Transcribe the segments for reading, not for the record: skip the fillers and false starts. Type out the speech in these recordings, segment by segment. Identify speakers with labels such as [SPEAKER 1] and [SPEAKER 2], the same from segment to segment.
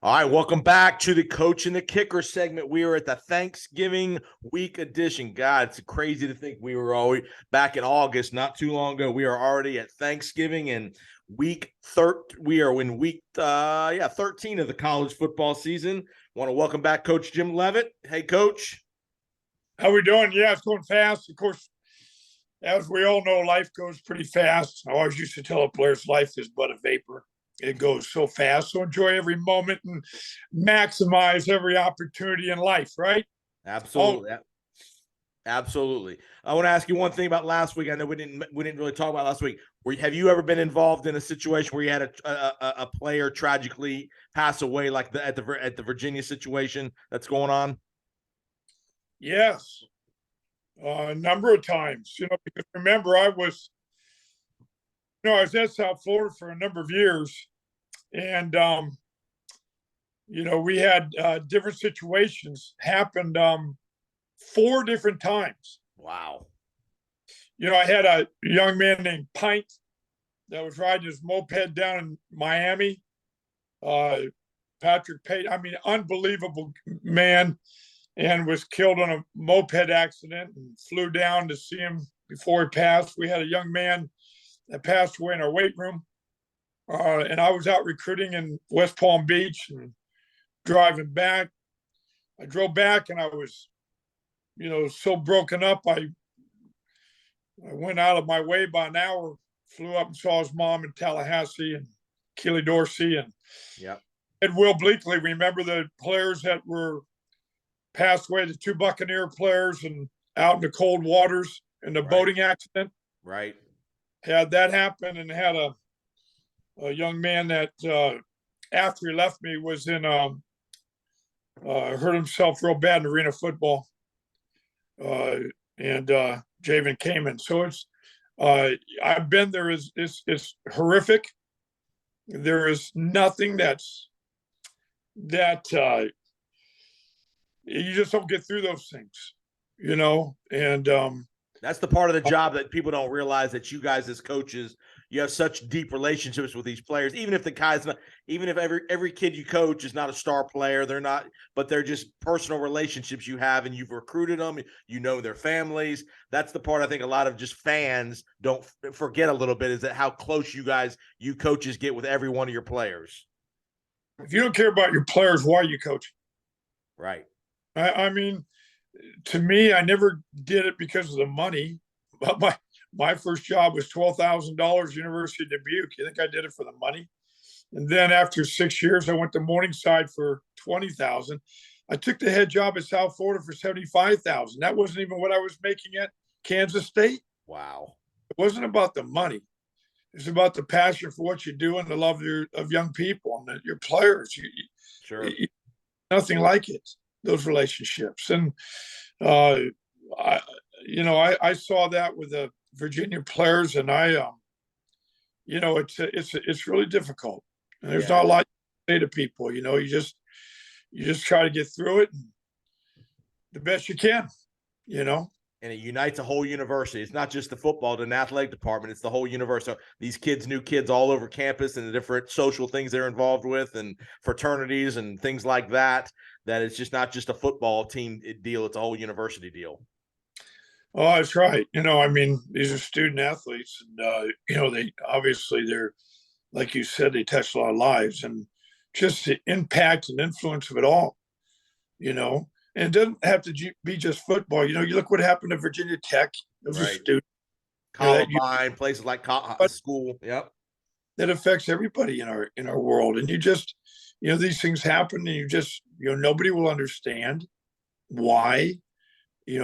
[SPEAKER 1] All right, welcome back to the Coach and the Kicker segment. We are at the Thanksgiving week edition. God, it's crazy to think we were always back in August, not too long ago. We are already at Thanksgiving and week 13. We are in week 13 of the college football season. Want to welcome back Coach Jim Leavitt. Hey, Coach.
[SPEAKER 2] How we doing? Yeah, it's going fast. Of course, as we all know, life goes pretty fast. I always used to tell the players life is but a vapor. It goes so fast. So enjoy every moment and maximize every opportunity in life, right?
[SPEAKER 1] Absolutely. Absolutely. I want to ask you one thing about last week. I know we didn't really talk about last week. Have you ever been involved in a situation where you had a player tragically pass away, like at the Virginia situation that's going on?
[SPEAKER 2] Yes, a number of times. Because remember, I was at South Florida for a number of years, and we had different situations happened 4 different times.
[SPEAKER 1] Wow.
[SPEAKER 2] I had a young man named Pint that was riding his moped down in Miami. Patrick Pate, unbelievable man, and was killed on a moped accident and flew down to see him before he passed. We had a young man that passed away in our weight room. And I was out recruiting in West Palm Beach and driving back. I drove back and I was, so broken up. I went out of my way by an hour, flew up and saw his mom in Tallahassee and Keely Dorsey and Will Bleakley. Remember the players that were passed away, the 2 Buccaneer players, and out in the cold waters in the boating accident.
[SPEAKER 1] Right.
[SPEAKER 2] Had that happen, and had a young man that after he left me was in hurt himself real bad in arena football, and Javen Kamen. So it's I've been there. It's horrific. There is nothing that you just don't get through those things, and
[SPEAKER 1] that's the part of the job that people don't realize, that you guys as coaches, you have such deep relationships with these players. Even if even if every kid you coach is not a star player, but they're just personal relationships you have, and you've recruited them, their families. That's the part I think a lot of just fans don't forget a little bit, is that how close you coaches get with every one of your players.
[SPEAKER 2] If you don't care about your players, why are you coaching?
[SPEAKER 1] Right.
[SPEAKER 2] I mean, to me, I never did it because of the money. But my first job was $12,000, University of Dubuque. You think I did it for the money? And then after 6 years, I went to Morningside for $20,000. I took the head job at South Florida for $75,000. That wasn't even what I was making at Kansas State.
[SPEAKER 1] Wow.
[SPEAKER 2] It wasn't about the money. It's about the passion for what you do and the love of young people and your players.
[SPEAKER 1] Sure.
[SPEAKER 2] Nothing like it, those relationships. And I saw that with the Virginia players, and it's really difficult. And there's not a lot to say to people. You just try to get through it the best you can.
[SPEAKER 1] And it unites a whole university. It's not just the football and athletic department. It's the whole university. So these new kids all over campus, and the different social things they're involved with, and fraternities and things like that, that it's just not just a football team deal. It's a whole university deal.
[SPEAKER 2] Oh, that's right. These are student athletes, and, they're, like you said, they touch a lot of lives, and just the impact and influence of it all, and it doesn't have to be just football. You look what happened to Virginia Tech. Those are students.
[SPEAKER 1] Columbine, places like school. Yep.
[SPEAKER 2] That affects everybody in our world. And these things happen, and nobody will understand why,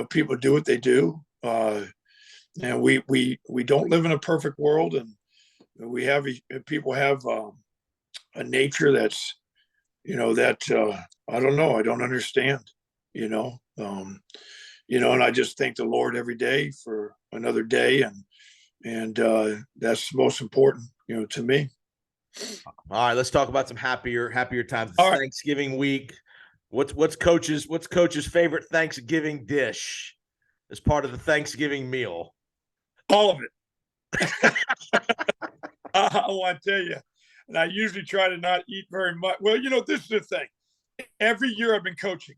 [SPEAKER 2] people do what they do. And we don't live in a perfect world, and people have a nature that's, I don't know. I don't understand, and I just thank the Lord every day for another day. And that's most important, to me.
[SPEAKER 1] All right, let's talk about some happier times. It's
[SPEAKER 2] All right.
[SPEAKER 1] Thanksgiving week. What's coach's favorite Thanksgiving dish as part of the Thanksgiving meal?
[SPEAKER 2] All of it. I want to tell you, And I usually try to not eat very much. Well, this is the thing. Every year I've been coaching,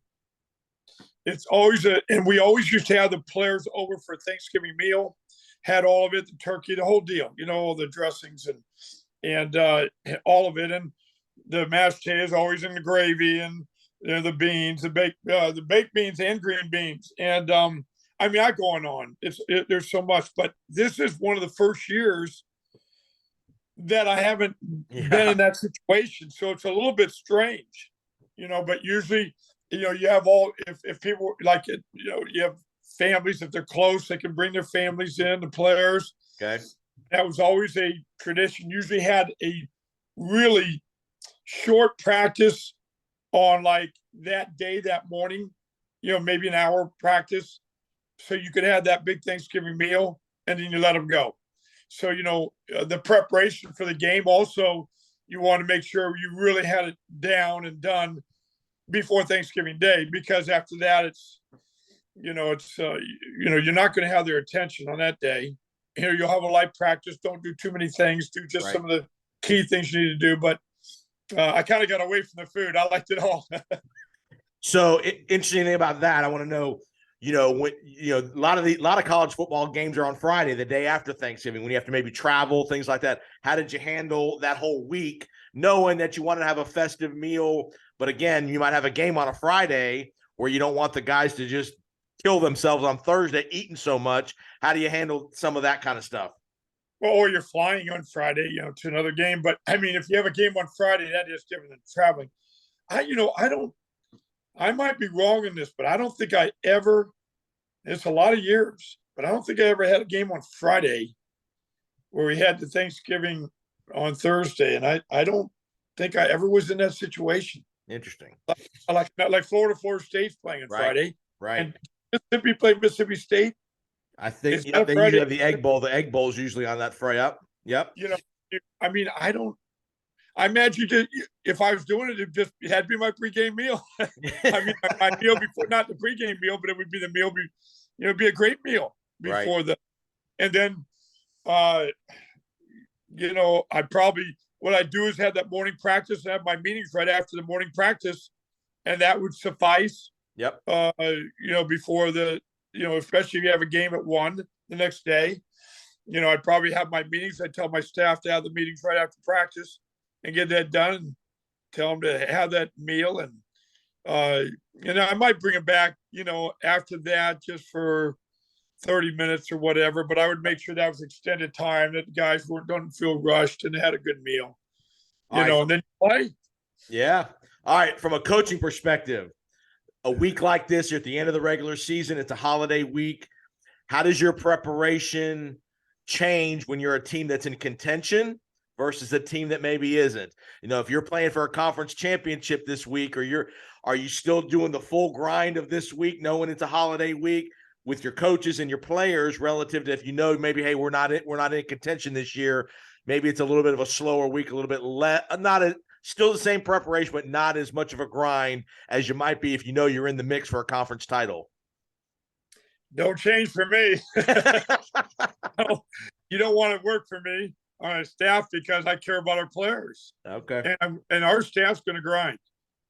[SPEAKER 2] it's always and we always used to have the players over for Thanksgiving meal, had all of it, the turkey, the whole deal, all the dressings and all of it. And the mashed potatoes always in the gravy and the beans, the baked beans and green beans. And I mean, I go on. There's so much, but this is one of the first years that I haven't been in that situation. So it's a little bit strange, but usually, you have if people like it, you have families, if they're close, they can bring their families in, the players.
[SPEAKER 1] Okay.
[SPEAKER 2] That was always a tradition. Usually had a really short practice on like that day, that morning, maybe an hour practice. So you could have that big Thanksgiving meal and then you let them go. So, the preparation for the game also, you want to make sure you really had it down and done before Thanksgiving Day, because after that, you're not going to have their attention on that day. You'll have a light practice. Don't do too many things. Do just some of the key things you need to do. But I kind of got away from the food. I liked it all.
[SPEAKER 1] So interesting thing about that, I want to know, when a lot of college football games are on Friday, the day after Thanksgiving, when you have to maybe travel, things like that. How did you handle that whole week, knowing that you wanted to have a festive meal, but again, you might have a game on a Friday where you don't want the guys to just kill themselves on Thursday eating so much? How do you handle some of that kind of stuff?
[SPEAKER 2] Well, or you're flying on Friday, to another game. But I mean, if you have a game on Friday, that is different than traveling. I might be wrong in this, but I don't think it's a lot of years, but I don't think I ever had a game on Friday where we had the Thanksgiving on Thursday. And I don't think I ever was in that situation.
[SPEAKER 1] Interesting.
[SPEAKER 2] Like Florida State's playing on Friday.
[SPEAKER 1] Right.
[SPEAKER 2] And Mississippi played Mississippi State.
[SPEAKER 1] I think they usually have the Egg Bowl. The Egg Bowl is usually on that Friday. Yep.
[SPEAKER 2] I mean, I imagine if I was doing it had to be my pregame meal. I mean, my meal before, not the pregame meal, but it would be the meal. It'd be a great meal before and then, what I do is have that morning practice and have my meetings right after the morning practice, and that would suffice.
[SPEAKER 1] Yep.
[SPEAKER 2] Before especially if you have a game at 1 the next day, I'd probably have my meetings. I'd tell my staff to have the meetings right after practice and get that done, and tell them to have that meal. And, I might bring it back, after that just for 30 minutes or whatever, but I would make sure that was extended time, that the guys don't feel rushed and they had a good meal, and then play.
[SPEAKER 1] Yeah. All right. From a coaching perspective, a week like this, you're at the end of the regular season, it's a holiday week. How does your preparation change when you're a team that's in contention versus a team that maybe isn't? If you're playing for a conference championship this week, are you still doing the full grind of this week, knowing it's a holiday week with your coaches and your players, relative to if maybe, hey, we're not in contention this year. Maybe it's a little bit of a slower week, a little bit less, still the same preparation, but not as much of a grind as you might be if you're in the mix for a conference title.
[SPEAKER 2] Don't change for me. You don't want to work for me on a staff because I care about our players.
[SPEAKER 1] Okay.
[SPEAKER 2] And our staff's going to grind.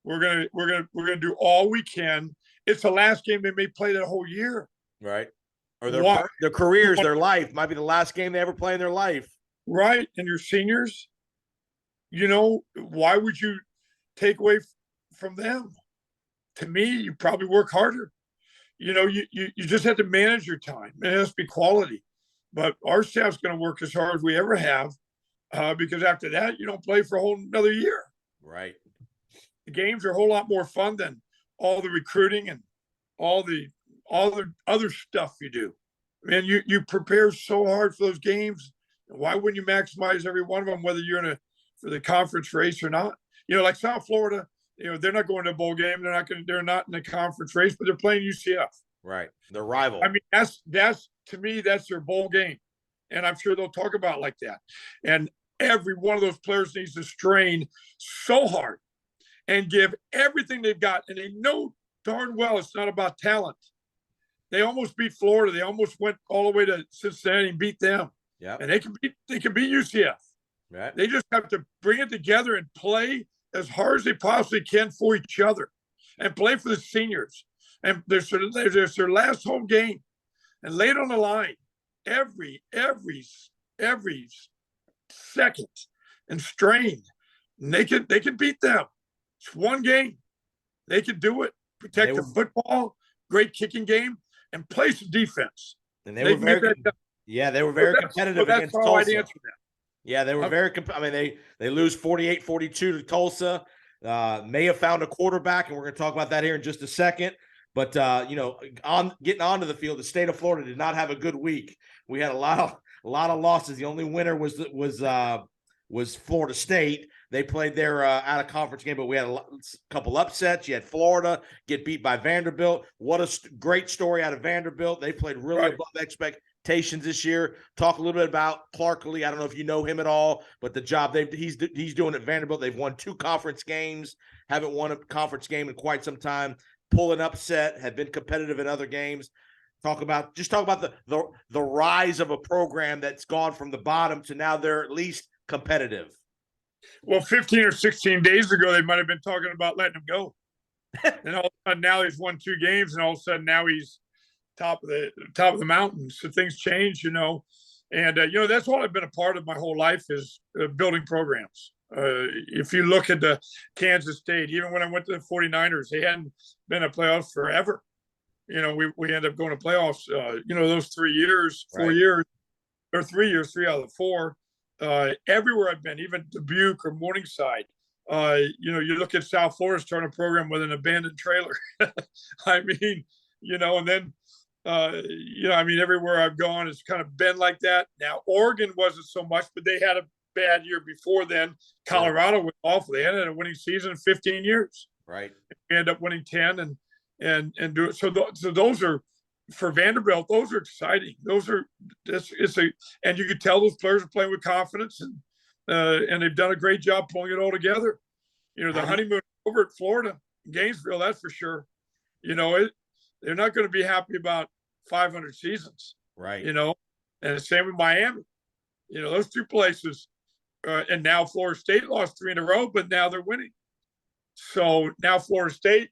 [SPEAKER 2] We're gonna do all we can. It's the last game they may play that whole year.
[SPEAKER 1] Right. Or their careers, their life might be the last game they ever play in their life.
[SPEAKER 2] Right. And your seniors, why would you take away from them? To me, you probably work harder. You just have to manage your time. It has to be quality. But our staff's going to work as hard as we ever have, because after that, you don't play for a whole another year.
[SPEAKER 1] Right.
[SPEAKER 2] The games are a whole lot more fun than all the recruiting and all the other stuff you do. Man, you prepare so hard for those games. Why wouldn't you maximize every one of them, whether you're for the conference race or not? Like South Florida, they're not going to a bowl game. They're not in the conference race, but they're playing UCF.
[SPEAKER 1] Right. They're rival.
[SPEAKER 2] I mean, that's to me, that's their bowl game. And I'm sure they'll talk about it like that. And every one of those players needs to strain so hard and give everything they've got. And they know darn well it's not about talent. They almost beat Florida. They almost went all the way to Cincinnati and beat them.
[SPEAKER 1] Yeah.
[SPEAKER 2] And they can beat UCF.
[SPEAKER 1] Right.
[SPEAKER 2] They just have to bring it together and play as hard as they possibly can for each other and play for the seniors. And there's their last home game and lay it on the line every second and strain. And they can beat them. It's one game. They can do it. Protect the football, great kicking game, and play some defense.
[SPEAKER 1] And they were very competitive
[SPEAKER 2] that's
[SPEAKER 1] against
[SPEAKER 2] how
[SPEAKER 1] Tulsa.
[SPEAKER 2] I'd answer that.
[SPEAKER 1] Yeah, they were very. I mean, they lose 48-42 to Tulsa. May have found a quarterback, and we're going to talk about that here in just a second. But getting onto the field, the state of Florida did not have a good week. We had a lot of losses. The only winner was Florida State. They played their out of conference game, but we had a couple upsets. You had Florida get beat by Vanderbilt. What a great story out of Vanderbilt. They played really above expectations this year. Talk a little bit about Clark Lee. I don't know if you know him at all, but the job he's doing at Vanderbilt. They've won 2 conference games. Haven't won a conference game in quite some time. Pull an upset. Have been competitive in other games. Talk about the rise of a program that's gone from the bottom to now they're at least competitive.
[SPEAKER 2] Well, 15 or 16 days ago, they might have been talking about letting him go. And all of a sudden now he's won 2 games, and all of a sudden now he's top of the mountain. So things change, And, that's what I've been a part of my whole life is building programs. If you look at the Kansas State, even when I went to the 49ers, they hadn't been in playoffs forever. We ended up going to playoffs, those 3 years, 4 years, or 3 years, 3 out of the 4. Everywhere I've been, even Dubuque or Morningside, you look at South Florida starting a program with an abandoned trailer. I mean, and then, everywhere I've gone, it's kind of been like that. Now, Oregon wasn't so much, but they had a bad year before then. Colorado was awful. They ended a winning season in 15 years.
[SPEAKER 1] Right.
[SPEAKER 2] They ended up winning 10 and do it. So those are, for Vanderbilt, those are exciting. And you could tell those players are playing with confidence and they've done a great job pulling it all together. The honeymoon over at Florida, Gainesville, that's for sure. They're not going to be happy about 500 seasons.
[SPEAKER 1] Right.
[SPEAKER 2] And the same with Miami. Those 2 places. And now Florida State lost 3 in a row, but now they're winning. So now Florida State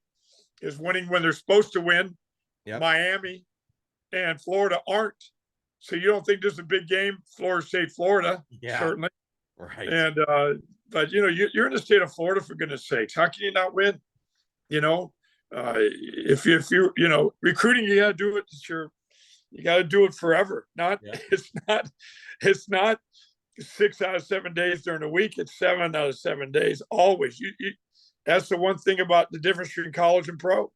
[SPEAKER 2] is winning when they're supposed to win. Yep. Miami and Florida aren't. So you don't think this is a big game, Florida State, Florida, certainly.
[SPEAKER 1] Right.
[SPEAKER 2] And but you're in the state of Florida, for goodness sakes. How can you not win? If you recruiting, you gotta do it. You gotta do it forever. It's not 6 out of 7 days during the week. It's 7 out of 7 days always. That's the one thing about the difference between college and pro.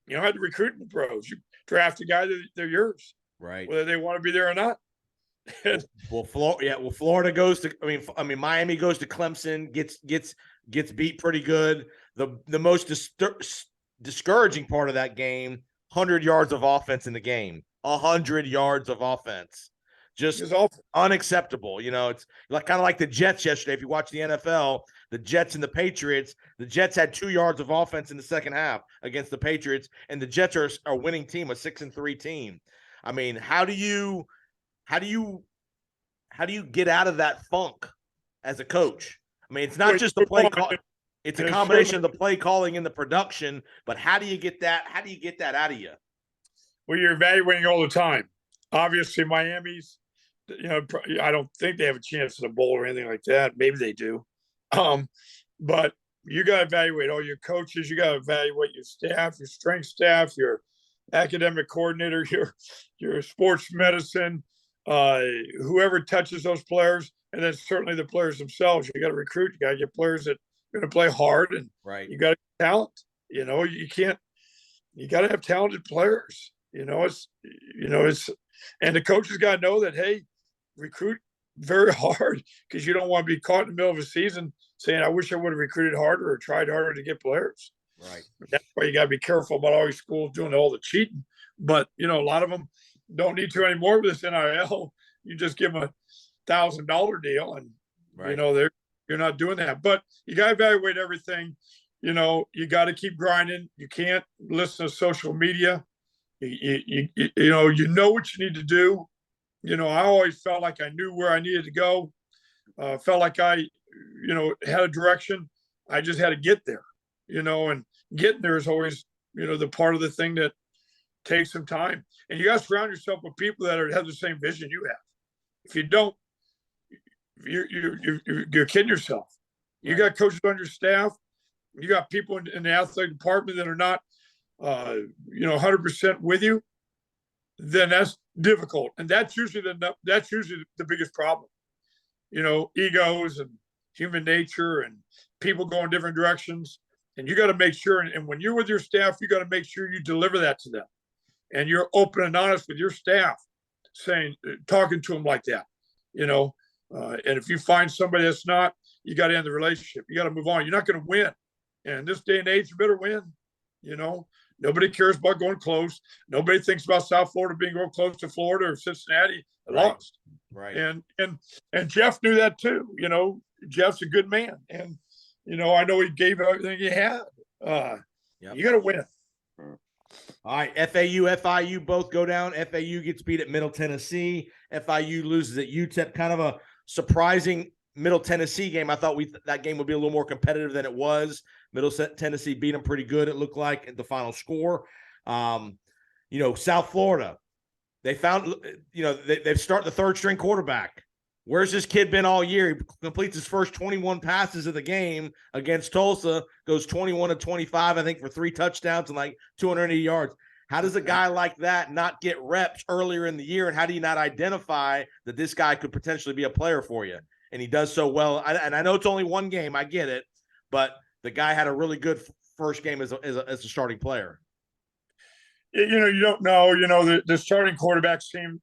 [SPEAKER 2] You don't have to recruit in the pros. You draft a guy, they're yours,
[SPEAKER 1] right?
[SPEAKER 2] Whether they want to be there or not.
[SPEAKER 1] Florida goes to. I mean, Miami goes to Clemson, gets beat pretty good. The most discouraging part of that game: 100 yards of offense in the game. 100 yards of offense, just unacceptable. It's kind of like the Jets yesterday. If you watch the NFL, the Jets and the Patriots, the Jets had 2 yards of offense in the second half against the Patriots, and the Jets are a winning team, a 6-3 team. I mean, how do you get out of that funk as a coach? I mean, it's not just the play call; it's a combination of the play calling and the production. But how do you get that? How do you get that out of you?
[SPEAKER 2] Well, you're evaluating all the time. Obviously, Miami's. I don't think they have a chance at a bowl or anything like that. Maybe they do. But you got to evaluate all your coaches. You got to evaluate your staff, your strength staff, your academic coordinator, your sports medicine, whoever touches those players, and then certainly the players themselves. You got to recruit. You got to get players that are going to play hard, and you got to get talent. You can't. You got to have talented players. It's and the coaches got to know that. Hey, recruit very hard, because you don't want to be caught in the middle of a season saying, I wish I would have recruited harder or tried harder to get players.
[SPEAKER 1] Right.
[SPEAKER 2] That's why you got to be careful about all your schools doing all the cheating. But, a lot of them don't need to anymore with this NIL. You just give them $1,000 deal and, you're not doing that. But you got to evaluate everything. You got to keep grinding. You can't listen to social media. You know what you need to do. I always felt like I knew where I needed to go. Felt like I, had a direction. I just had to get there, and getting there is always, the part of the thing that takes some time. And you got to surround yourself with people that have the same vision you have. If you don't, you're kidding yourself. You got coaches on your staff. You got people in the athletic department that are not, 100% with you. Then that's difficult, and that's usually the biggest problem. Egos and human nature, and people going different directions. And you got to make sure. And when you're with your staff, you got to make sure you deliver that to them, and you're open and honest with your staff, talking to them like that. And if you find somebody that's not, you got to end the relationship. You got to move on. You're not going to win. And in this day and age, you better win. Nobody cares about going close. Nobody thinks about South Florida being going close to Florida or Cincinnati. Lost.
[SPEAKER 1] Right.
[SPEAKER 2] And Jeff knew that too. Jeff's a good man. And, I know he gave everything he had. You got to win.
[SPEAKER 1] All right, FAU, FIU both go down. FAU gets beat at Middle Tennessee. FIU loses at UTEP. Kind of a surprising Middle Tennessee game. I thought that game would be a little more competitive than it was. Middle Tennessee beat them pretty good, it looked like, at the final score. South Florida, they found, they've started the third-string quarterback. Where's this kid been all year? He completes his first 21 passes of the game against Tulsa, goes 21-25, I think, for 3 touchdowns and like 280 yards. How does a guy like that not get reps earlier in the year, and how do you not identify that this guy could potentially be a player for you? And he does so well. And I know it's only one game. I get it. But the guy had a really good first game as a starting player.
[SPEAKER 2] You don't know. The starting quarterback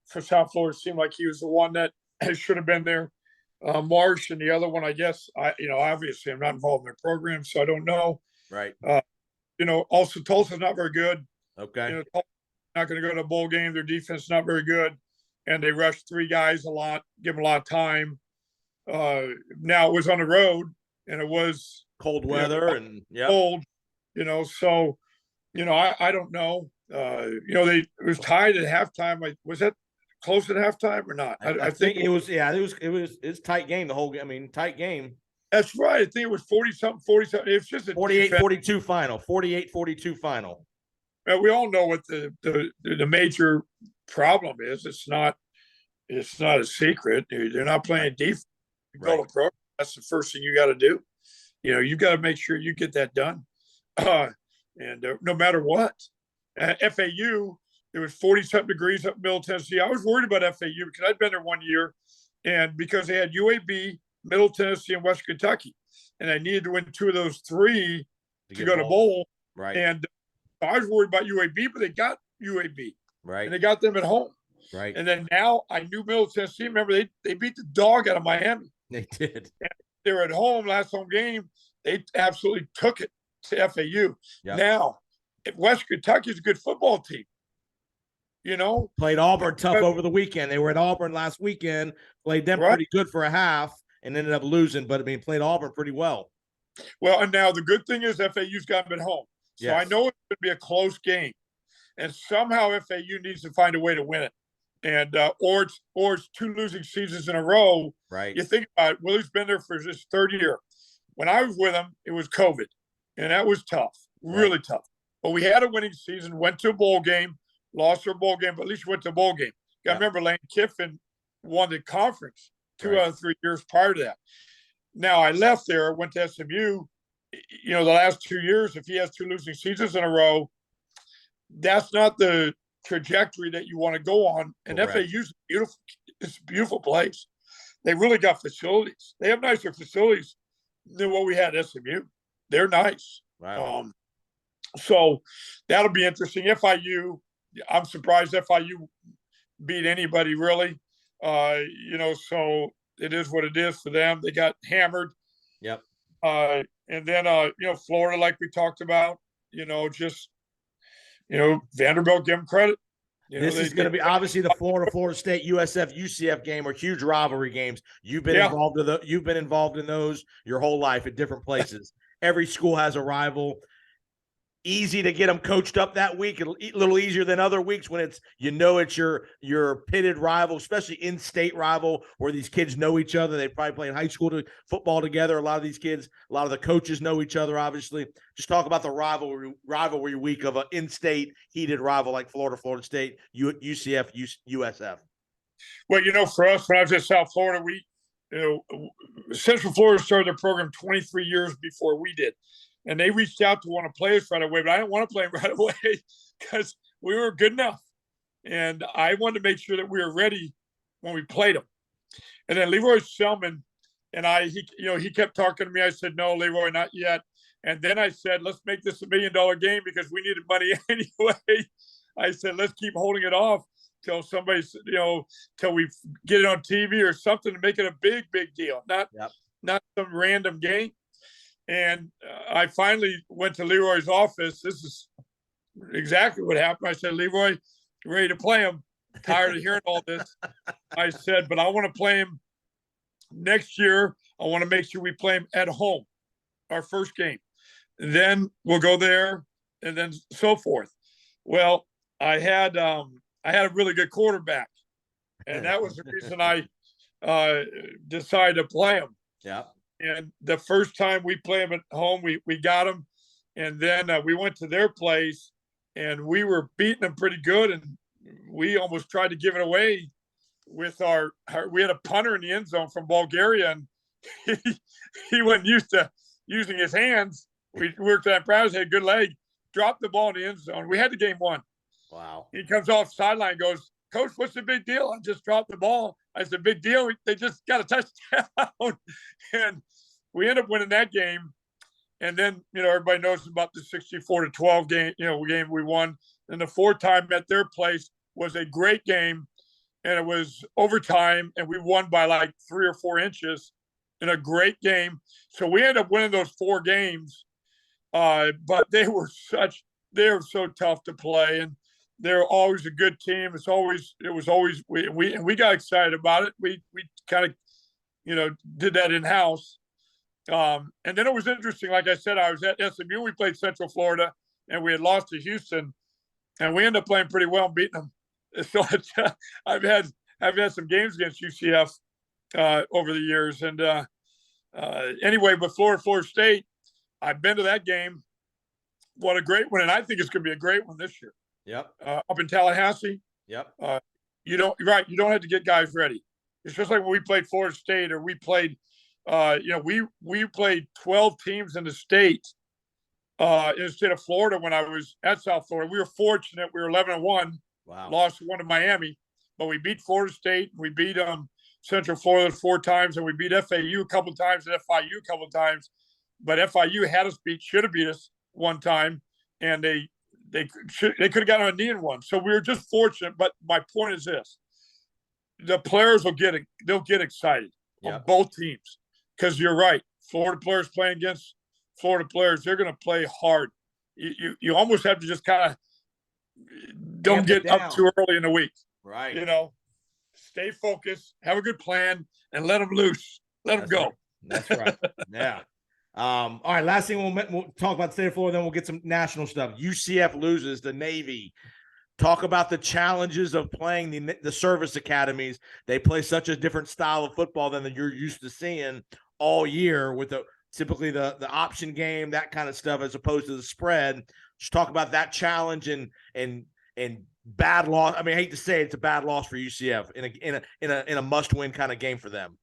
[SPEAKER 2] for South Florida seemed like he was the one that should have been there. Marsh and the other one, I guess, obviously I'm not involved in their program, so I don't know.
[SPEAKER 1] Right.
[SPEAKER 2] Also Tulsa's not very good.
[SPEAKER 1] Okay.
[SPEAKER 2] Not going to go to a bowl game. Their defense is not very good. And they rush 3 guys a lot, give them a lot of time. Now it was on the road, and it was
[SPEAKER 1] cold weather and
[SPEAKER 2] cold, so, I don't know. It was tied at halftime. Was that close at halftime or not?
[SPEAKER 1] I think it was. Yeah, it's tight game. The whole game. I mean, tight game.
[SPEAKER 2] That's right. I think it was 40-something. It's just a
[SPEAKER 1] 48-42 final. 48-42 final.
[SPEAKER 2] We all know what the major problem is. It's not a secret. They're not playing defense. You go to program. That's the first thing you got to do. You've got to make sure you get that done. And no matter what, FAU, it was 40-something degrees up in Middle Tennessee. I was worried about FAU because I'd been there one year, and because they had UAB, Middle Tennessee, and West Kentucky, and I needed to win 2 of those 3 to go to bowl.
[SPEAKER 1] Right.
[SPEAKER 2] And I was worried about UAB, but they got UAB.
[SPEAKER 1] Right.
[SPEAKER 2] And they got them at home.
[SPEAKER 1] Right.
[SPEAKER 2] And then now I knew Middle Tennessee. Remember, they beat the dog out of Miami.
[SPEAKER 1] They did.
[SPEAKER 2] And they were at home last home game. They absolutely took it to FAU. Yep. Now, West Kentucky is a good football team.
[SPEAKER 1] Played Auburn tough over the weekend. They were at Auburn last weekend, played them pretty good for a half, and ended up losing. But played Auburn pretty well.
[SPEAKER 2] Well, and now the good thing is FAU's got them at home, so I know it's going to be a close game, and somehow FAU needs to find a way to win it, and or it's 2 losing seasons in a row.
[SPEAKER 1] Right.
[SPEAKER 2] You think about it. Willie's been there for his 3rd year. When I was with him, it was COVID, and that was tough, really tough. But we had a winning season, went to a bowl game. Lost our bowl game, but at least went to a bowl game. I remember Lane Kiffin won the conference 2 out of 3 years prior to that. Now I left there, went to SMU. The last 2 years, if he has 2 losing seasons in a row, that's not the trajectory that you want to go on. And FAU's beautiful. It's a beautiful place. They really got facilities. They have nicer facilities than what we had at SMU. They're nice.
[SPEAKER 1] Wow.
[SPEAKER 2] So that'll be interesting. FIU. I'm surprised FIU beat anybody really. So it is what it is for them. They got hammered.
[SPEAKER 1] Yep.
[SPEAKER 2] And then Florida, like we talked about, Vanderbilt, give them credit.
[SPEAKER 1] This is going to be obviously the Florida State, USF, UCF game are huge rivalry games. You've been involved in those your whole life at different places. Every school has a rival. easy to get them coached up that week, a little easier than other weeks when it's your pitted rival, especially in-state rival where these kids know each other. They probably play in high school football together. A lot of these kids, a lot of the coaches know each other, obviously. Just talk about the rivalry week of an in-state heated rival like Florida State, UCF, USF.
[SPEAKER 2] Well, for us, when I was at South Florida, Central Florida started their program 23 years before we did. And they reached out to want to play us right away, but I didn't want to play them right away because we were good enough. And I wanted to make sure that we were ready when we played them. And then Leroy Selman and he kept talking to me. I said, no, Leroy, not yet. And then I said, let's make this $1 million game because we needed money anyway. I said, let's keep holding it off till somebody, till we get it on TV or something to make it a big, big deal, not some random game. And I finally went to Leroy's office. This is exactly what happened. I said, Leroy, you ready to play him? Tired of hearing all this. I said, but I want to play him next year. I want to make sure we play him at home, our first game. Then we'll go there and then so forth. Well, I had a really good quarterback, and that was the reason I decided to play him.
[SPEAKER 1] Yeah.
[SPEAKER 2] And the first time we play them at home, we got them. And then we went to their place and we were beating them pretty good. And we almost tried to give it away with we had a punter in the end zone from Bulgaria. And he wasn't used to using his hands. We worked on practice, had a good leg, dropped the ball in the end zone. We had the game won.
[SPEAKER 1] Wow.
[SPEAKER 2] He comes off sideline, goes, Coach, what's the big deal? I just dropped the ball. I said, big deal. They just got a touchdown. And we ended up winning that game. And then, everybody knows about the 64-12 game, game we won. And the fourth time at their place was a great game. And it was overtime. And we won by like 3 or 4 inches in a great game. So we ended up winning those 4 games. But they were so tough to play. And they're always a good team. We got excited about it. We kind of, did that in-house. And then it was interesting. Like I said, I was at SMU. We played Central Florida, and we had lost to Houston, and we ended up playing pretty well and beating them. So I've had some games against UCF over the years. And anyway, but Florida State, I've been to that game. What a great one. And I think it's going to be a great one this year.
[SPEAKER 1] Yep.
[SPEAKER 2] Up in Tallahassee.
[SPEAKER 1] Yep.
[SPEAKER 2] You don't have to get guys ready. It's just like when we played Florida State or we played, we played 12 teams in the state of Florida when I was at South Florida. We were fortunate. We were 11-1.
[SPEAKER 1] Wow. Lost
[SPEAKER 2] 1 to Miami, but we beat Florida State. We beat Central Florida 4 times, and we beat FAU a couple of times and FIU a couple of times. But FIU should have beat us 1 time, and they could have gotten on a knee and won. So we were just fortunate. But my point is this: the players they'll get excited on both teams, because you're right. Florida players playing against Florida players, they're going to play hard. You almost have to just kind of don't get up too early in the week.
[SPEAKER 1] Right.
[SPEAKER 2] Stay focused, have a good plan, and let them loose. Let them go.
[SPEAKER 1] Right. That's right. Yeah. All right. Last thing we'll talk about the state of Florida, then we'll get some national stuff. UCF loses the Navy. Talk about the challenges of playing the service academies. They play such a different style of football than you're used to seeing all year, with typically the option game, that kind of stuff, as opposed to the spread. Just talk about that challenge and bad loss. I mean, I hate to say it's a bad loss for UCF in a must-win kind of game for them.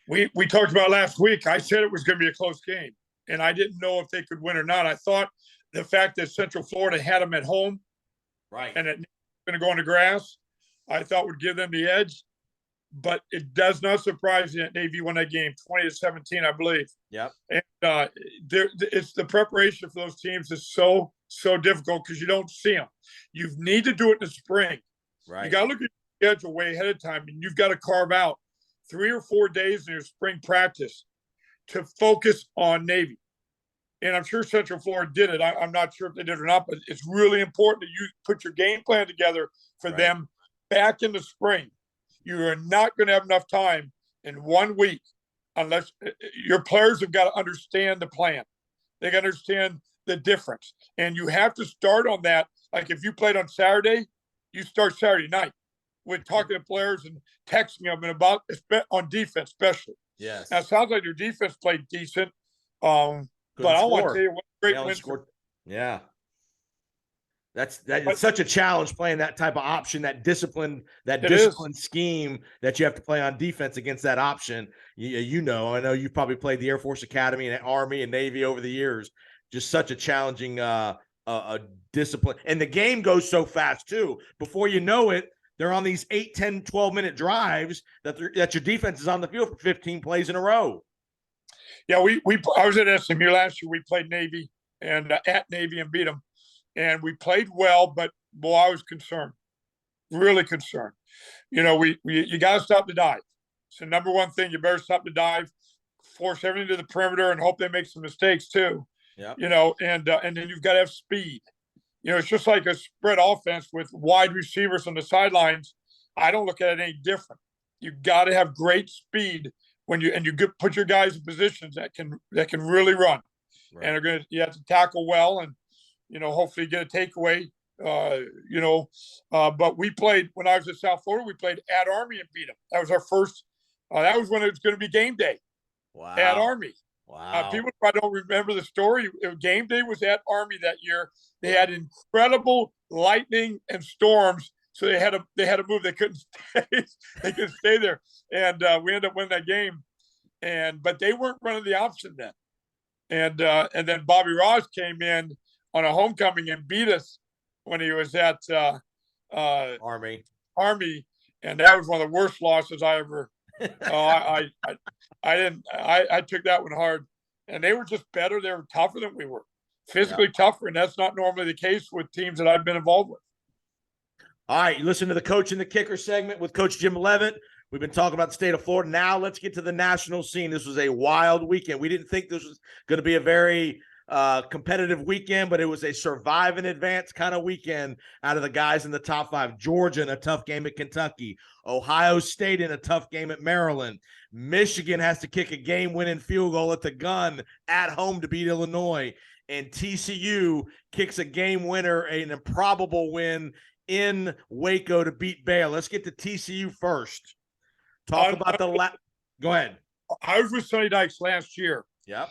[SPEAKER 2] We talked about last week. I said it was going to be a close game, and I didn't know if they could win or not. I thought the fact that Central Florida had them at home,
[SPEAKER 1] right,
[SPEAKER 2] and it's going to go on the grass, I thought would give them the edge. But it does not surprise me that Navy won that game 20-17, I believe.
[SPEAKER 1] Yep.
[SPEAKER 2] And it's the preparation for those teams is so difficult because you don't see them. You need to do it in the spring.
[SPEAKER 1] Right.
[SPEAKER 2] You got to look at your schedule way ahead of time, and you've got to carve out 3 or 4 days in your spring practice to focus on Navy. And I'm sure Central Florida did it. I'm not sure if they did or not, but it's really important that you put your game plan together for them back in the spring. You are not going to have enough time in 1 week unless your players have got to understand the plan. They got to understand the difference. And you have to start on that. Like if you played on Saturday, you start Saturday night with talking to players and texting them and about on defense, especially.
[SPEAKER 1] Yes.
[SPEAKER 2] Now, it sounds like your defense played decent. But I want to tell you what great win.
[SPEAKER 1] Yeah. It's such a challenge playing that type of option, that discipline scheme that you have to play on defense against that option. I know you've probably played the Air Force Academy and Army and Navy over the years. Just such a challenging discipline. And the game goes so fast too. Before you know it, they're on these 8, 10, 12-minute drives that your defense is on the field for 15 plays in a row.
[SPEAKER 2] Yeah, I was at SMU last year. We played Navy and at Navy and beat them. And we played well, but boy, I was concerned, really concerned. You got to stop the dive. So number one thing, you better stop the dive, force everything to the perimeter, and hope they make some mistakes too.
[SPEAKER 1] Yeah.
[SPEAKER 2] And then you've got to have speed. It's just like a spread offense with wide receivers on the sidelines. I don't look at it any different. You've got to have great speed when you put your guys in positions that can really run, right. And you have to tackle well and. Hopefully get a takeaway, but we played when I was at South Florida, we played at Army and beat them. That was our first, that was when it was going to be game day.
[SPEAKER 1] Wow.
[SPEAKER 2] At Army.
[SPEAKER 1] Wow.
[SPEAKER 2] People probably don't remember the story. Game day was at Army that year. They had incredible lightning and storms. So they had to move. They couldn't stay there. And we ended up winning that game. But they weren't running the option then. And then Bobby Ross came in on a homecoming and beat us when he was at
[SPEAKER 1] Army,
[SPEAKER 2] and that was one of the worst losses I ever. I took that one hard, and they were just better. They were tougher than we were, physically tougher, and that's not normally the case with teams that I've been involved with.
[SPEAKER 1] All right, you listen to the Coach and the Kicker segment with Coach Jim Leavitt. We've been talking about the state of Florida. Now let's get to the national scene. This was a wild weekend. We didn't think this was going to be a very competitive weekend, but it was a survive and advance kind of weekend out of the guys in the top 5. Georgia in a tough game at Kentucky, Ohio State in a tough game at Maryland, Michigan has to kick a game-winning field goal at the gun at home to beat Illinois, and TCU kicks a game winner, an improbable win in Waco to beat Baylor. Let's get to TCU first. Talk about go ahead.
[SPEAKER 2] I was with Sonny Dykes last year.
[SPEAKER 1] Yep.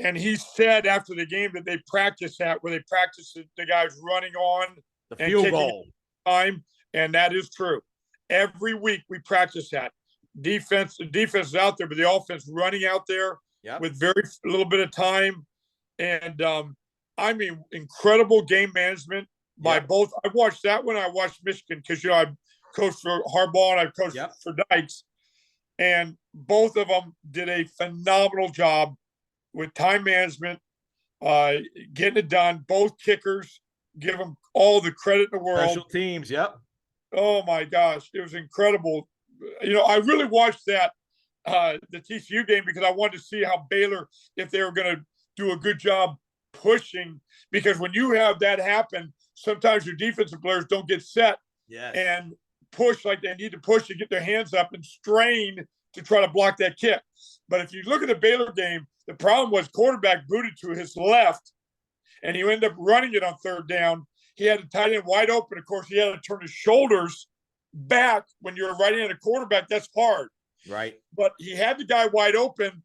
[SPEAKER 2] And he said after the game that they practiced where they practiced the guys running on
[SPEAKER 1] the field goal
[SPEAKER 2] time, and that is true. Every week we practice that. The defense is out there, but the offense running out there with very little bit of time. And incredible game management by both. I watched that when I watched Michigan because I coached for Harbaugh and I coached for Dykes, and both of them did a phenomenal job with time management, getting it done. Both kickers, give them all the credit in the world.
[SPEAKER 1] Special teams,
[SPEAKER 2] Oh my gosh, it was incredible. I really watched that the TCU game because I wanted to see how Baylor, if they were going to do a good job pushing, because when you have that happen, sometimes your defensive players don't get set and push like they need to push to get their hands up and strain to try to block that kick. But if you look at the Baylor game, the problem was quarterback booted to his left, and he ended up running it on third down. He had a tight end wide open. Of course, he had to turn his shoulders back. When you're a right-handed quarterback, that's hard.
[SPEAKER 1] Right.
[SPEAKER 2] But he had the guy wide open,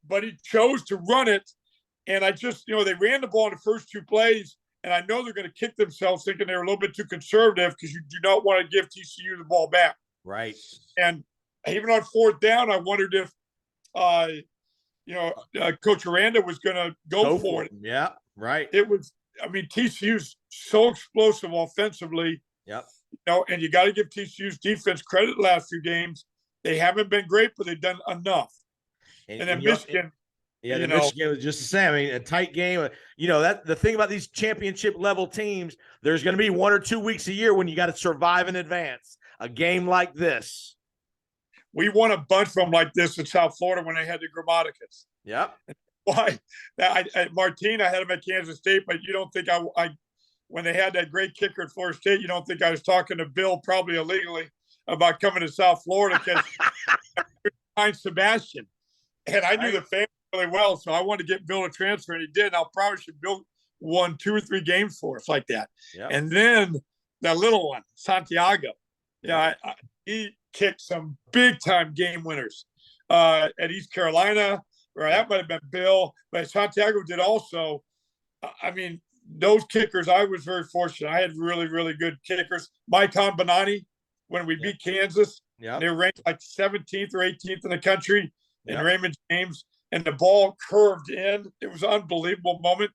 [SPEAKER 2] but he chose to run it. And I just, they ran the ball in the first 2 plays, and I know they're going to kick themselves thinking they're a little bit too conservative because you do not want to give TCU the ball back.
[SPEAKER 1] Right.
[SPEAKER 2] And even on fourth down, I wondered if Coach Aranda was going to go for it.
[SPEAKER 1] Yeah, right.
[SPEAKER 2] It was, TCU's so explosive offensively.
[SPEAKER 1] Yep.
[SPEAKER 2] And you got to give TCU's defense credit the last few games. They haven't been great, but they've done enough. And then Michigan.
[SPEAKER 1] Michigan was just the same. A tight game. That the thing about these championship level teams, there's going to be 1 or 2 weeks a year when you got to survive in advance. A game like this.
[SPEAKER 2] We won a bunch of them like this in South Florida when they had the Grammaticus.
[SPEAKER 1] Yep.
[SPEAKER 2] Why? Martine, I had him at Kansas State, but you don't think I when they had that great kicker at Florida State, you don't think I was talking to Bill, probably illegally, about coming to South Florida because behind Sebastian. And I knew the fans really well. So I wanted to get Bill to transfer, and he did. And I'll promise you, Bill won 2 or 3 games for us like that.
[SPEAKER 1] Yep.
[SPEAKER 2] And then that little one, Santiago, he kicked some big time game winners at East Carolina. Or that might have been Bill, but Santiago did also. I mean, those kickers, I was very fortunate. I had really, really good kickers. Mike Bonani, when we beat Kansas, they were ranked like 17th or 18th in the country, and Raymond James, and the ball curved in. It was an unbelievable moment.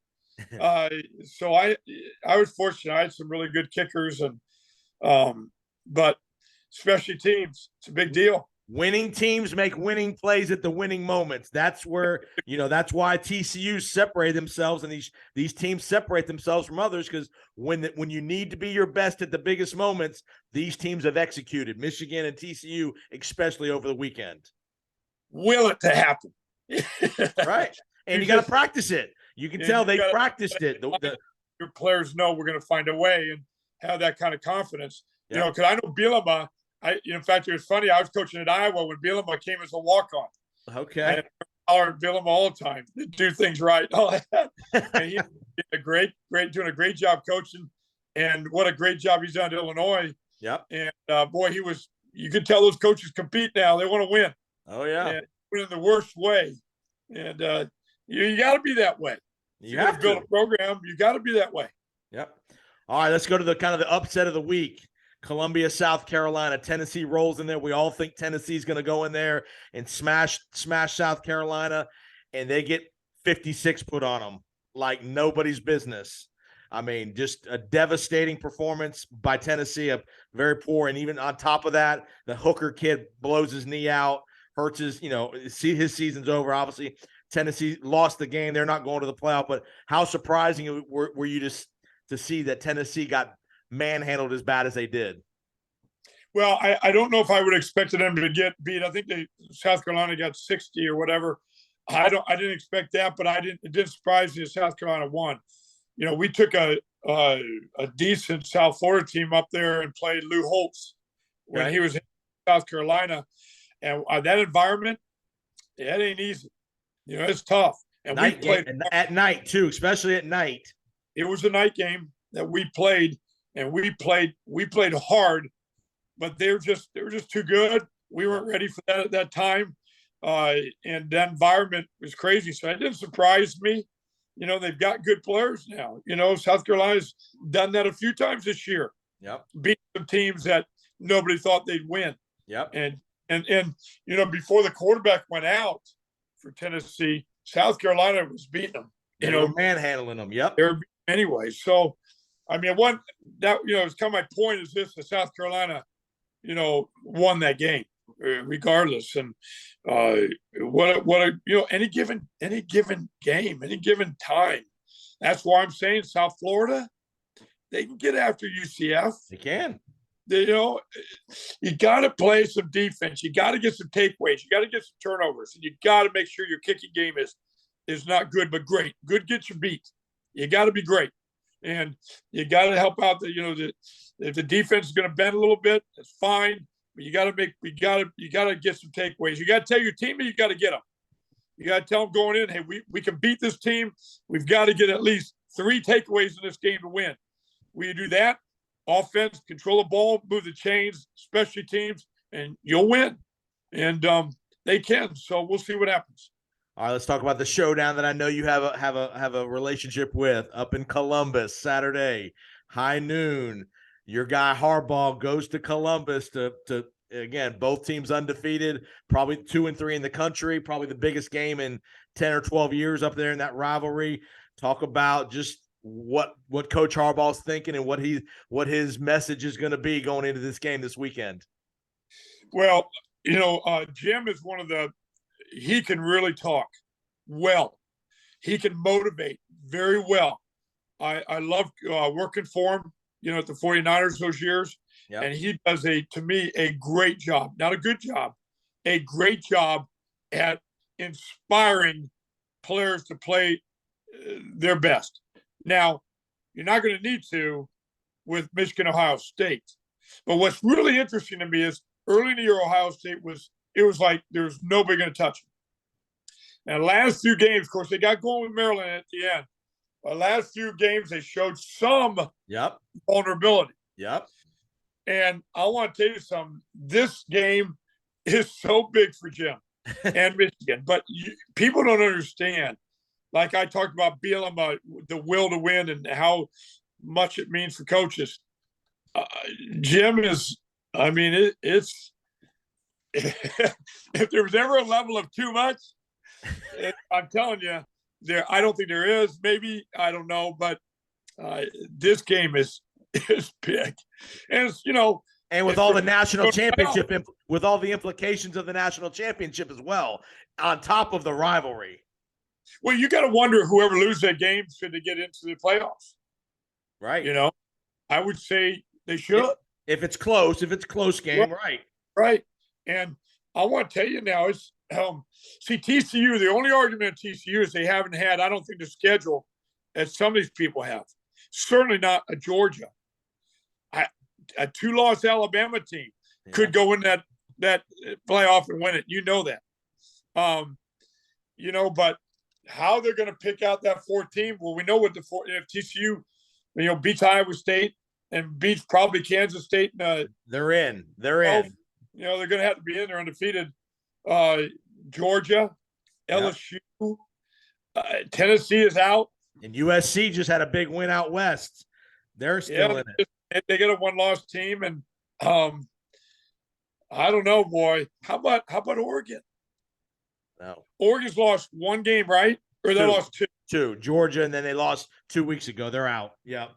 [SPEAKER 2] So I was fortunate. I had some really good kickers, and but special teams, it's a big deal.
[SPEAKER 1] Winning teams make winning plays at the winning moments. That's where, that's why TCU separate themselves, and these teams separate themselves from others, because when you need to be your best at the biggest moments, these teams have executed. Michigan and TCU, especially over the weekend.
[SPEAKER 2] Will it to happen.
[SPEAKER 1] Right. And you got to practice it. You can tell they practiced it.
[SPEAKER 2] Your players know we're going to find a way and have that kind of confidence. Because I know Bielema. In fact, it was funny. I was coaching at Iowa when Bielema came as a walk-on.
[SPEAKER 1] Okay.
[SPEAKER 2] I hollered Bielema all the time to do things right. And he's doing a great job coaching. And what a great job he's done at Illinois.
[SPEAKER 1] Yep.
[SPEAKER 2] And boy, you could tell those coaches compete now. They want to win.
[SPEAKER 1] Oh yeah.
[SPEAKER 2] And win in the worst way. And you got to be that way.
[SPEAKER 1] You have to
[SPEAKER 2] build a program. You got to be that way.
[SPEAKER 1] Yep. All right, let's go to the kind of the upset of the week. Columbia, South Carolina. Tennessee rolls in there. We all think Tennessee's going to go in there and smash South Carolina, and they get 56 put on them like nobody's business. I mean, just a devastating performance by Tennessee, a very poor. And even on top of that, the Hooker kid blows his knee out, hurts his, his season's over. Obviously, Tennessee lost the game. They're not going to the playoff, but how surprising were you just to see that Tennessee got manhandled as bad as they did?
[SPEAKER 2] Well, I don't know if I would have expected them to get beat. I think South Carolina got 60 or whatever. I didn't expect that, but it didn't surprise me that South Carolina won. We took a decent South Florida team up there and played Lou Holtz when he was in South Carolina, and that environment, that ain't easy. It's tough. And we played
[SPEAKER 1] at night too, especially at night.
[SPEAKER 2] It was a night game that we played. And we played hard, but they were just too good. We weren't ready for that at that time. And that environment was crazy. So it didn't surprise me. They've got good players now. South Carolina's done that a few times this year.
[SPEAKER 1] Yep.
[SPEAKER 2] Beat some teams that nobody thought they'd win.
[SPEAKER 1] Yep.
[SPEAKER 2] And before the quarterback went out for Tennessee, South Carolina was beating them.
[SPEAKER 1] They were manhandling them. Yep.
[SPEAKER 2] They were anyway. So I mean, it's kind of my point is this: the South Carolina, won that game regardless. And any given game, any given time. That's why I'm saying South Florida, they can get after UCF.
[SPEAKER 1] They can.
[SPEAKER 2] You got to play some defense. You got to get some takeaways. You got to get some turnovers, and you got to make sure your kicking game is not good but great. Good gets you beat. You got to be great. And you got to help out if the defense is going to bend a little bit, that's fine. But you got to get some takeaways. You got to tell your team that you got to get them. You got to tell them going in, hey, we can beat this team. We've got to get at least 3 takeaways in this game to win. Will you do that? Offense, control the ball, move the chains, special teams, and you'll win. And they can. So we'll see what happens.
[SPEAKER 1] All right, let's talk about the showdown that I know you have a relationship with up in Columbus Saturday, high noon. Your guy Harbaugh goes to Columbus to again, both teams undefeated, probably 2 and 3 in the country, probably the biggest game in 10 or 12 years up there in that rivalry. Talk about just what Coach Harbaugh's thinking and what his message is going to be going into this game this weekend.
[SPEAKER 2] Well, Jim is he can really talk well. He can motivate very well. I love working for him, at the 49ers those years. Yep. And he does to me, a great job, not a good job, a great job at inspiring players to play their best. Now, you're not going to need to with Michigan, Ohio State. But what's really interesting to me is early in the year, Ohio State it was like there's nobody going to touch them. And last few games, of course, they got going with Maryland at the end. But last few games, they showed some vulnerability.
[SPEAKER 1] Yep.
[SPEAKER 2] And I want to tell you something. This game is so big for Jim and Michigan, but people don't understand. Like I talked about BLM, the will to win and how much it means for coaches. Jim is, I mean, it's if there was ever a level of too much, I'm telling you, I don't think there is. Maybe, I don't know, but this game is big, and it's,
[SPEAKER 1] and with all the national championship, with all the implications of the national championship as well, on top of the rivalry.
[SPEAKER 2] Well, you got to wonder whoever loses that game should they get into the playoffs,
[SPEAKER 1] right?
[SPEAKER 2] I would say they should.
[SPEAKER 1] If it's close game,
[SPEAKER 2] right. And I want to tell you now is see TCU. The only argument at TCU is they haven't had, I don't think, the schedule that some of these people have. Certainly not a Georgia. A 2-loss Alabama team could go in that playoff and win it. You know that. But how they're going to pick out that 4th team? Well, we know what if TCU, beats Iowa State and beats probably Kansas State.
[SPEAKER 1] They're in. They're in.
[SPEAKER 2] They're going to have to be in. They're undefeated. Georgia, LSU, Tennessee is out.
[SPEAKER 1] And USC just had a big win out west. They're still in it.
[SPEAKER 2] They get a 1-loss team, and I don't know, boy. How about Oregon?
[SPEAKER 1] No.
[SPEAKER 2] Oregon's lost 1 game, right? Or they lost 2.
[SPEAKER 1] 2. Georgia, and then they lost 2 weeks ago. They're out. Yep.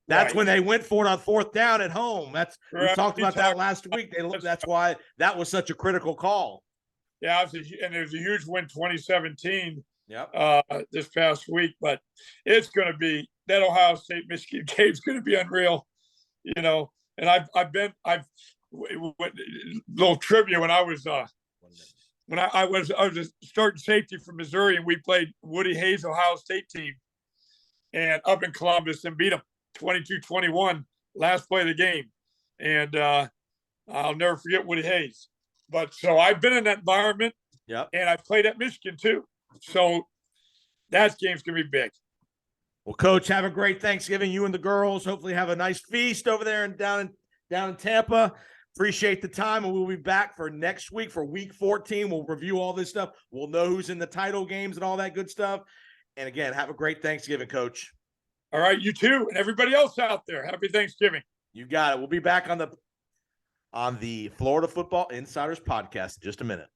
[SPEAKER 1] That's
[SPEAKER 2] right.
[SPEAKER 1] when they went for it on 4th down at home. We talked about that last week. That's why that was such a critical call.
[SPEAKER 2] Yeah, and it was a huge win, 2017.
[SPEAKER 1] Yep.
[SPEAKER 2] This past week, but it's going to be that Ohio State Michigan game is going to be unreal, And I've little trivia when I was I was a starting safety for Missouri, and we played Woody Hayes' Ohio State team, and up in Columbus, and beat them 22-21 last play of the game, and I'll never forget Woody Hayes. But so I've been in that environment, and I played at Michigan too. So that game's going to be big.
[SPEAKER 1] Well, Coach, have a great Thanksgiving. You and the girls hopefully have a nice feast over there and down in Tampa. Appreciate the time, and we'll be back for next week for week 14. We'll review all this stuff. We'll know who's in the title games and all that good stuff. And again, have a great Thanksgiving, Coach.
[SPEAKER 2] All right, you too, and everybody else out there. Happy Thanksgiving.
[SPEAKER 1] You got it. We'll be back on the Florida Football Insiders podcast in just a minute.